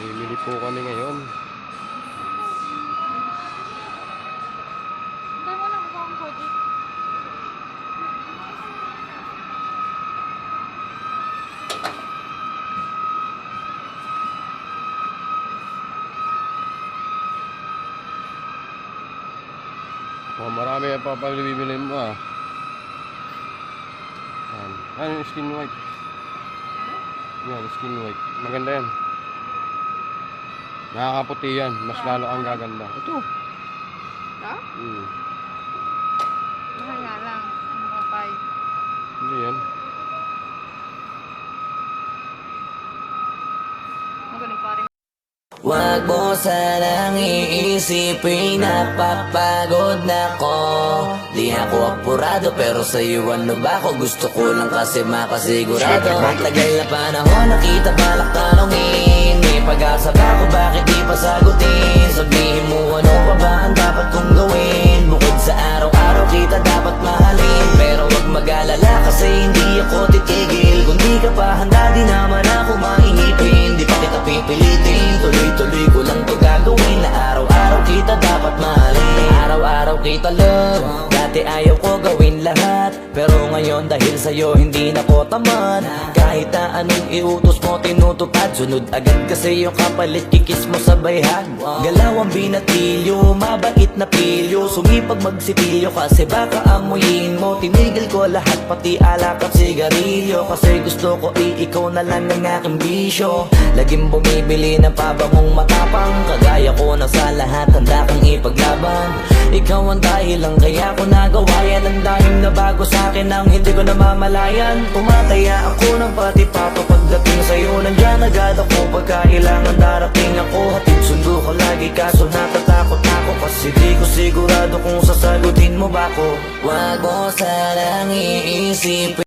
Bibili po kami ngayon. Hintay mo lang kung project. Marami ang papabibili mo ah. Yan. Ano yung skin white? Yan, skin white. Maganda yan. Nakakaputi yan. Mas lalo ang gaganda. Ito. Ha? Mahal nga lang. Ano ka pa? Hindi yan. Magaling pa rin. Wag mo sanang iisipin napapagod na ko. Di ako apurado pero sa'yo ano ba ako? Gusto ko lang kasi makasigurado. Tagal na panahon nakita balak tanongin. May pag-asa ba ako bakit di pa sagutin? Sabihin mo ano pa ba ang dapat kong gawin? Bukod sa araw-araw kita dapat mahalin. Pero wag mag-alala kasi hindi ako titigil. Kung di ka pa handa di naman ako maingipin. Di pa kita pipilitin. Tuloy-tuloy ko lang to gagawin. Na araw-araw kita dapat mahalin. Araw-araw kita love. Dati ayaw ko gawin lahat, pero ngayon dahil sa'yo hindi na ko tamad. Kahit na anong iutos mo tinutupad. Sunod agad kasi yung kapalit kikis mo sa bayhag. Galaw ang binatilyo, mabait na pilyo. Sumipag magsipilyo kasi baka amuyin mo. Tinigil ko lahat pati alak at sigarilyo. Kasi gusto ko ikaw na lang ang aking bisyo. Laging bumibili ng pabangong matapang. Kagaya ko na sa lahat handa kang ipaglaban. Ikaw ang dahilan kaya ko nagawa yan. Ang daming na bago sa'kin ang hindi ko namamalayan. Tumataya ako ng pati pato pagdating sa'yo. Nandyan agad ako pagkailangan darating ako. Hatid sundo ko lagi kaso natatakot ako. Kasi di ko sigurado kung sasagutin mo ba ko. Wag mo sanang iisipin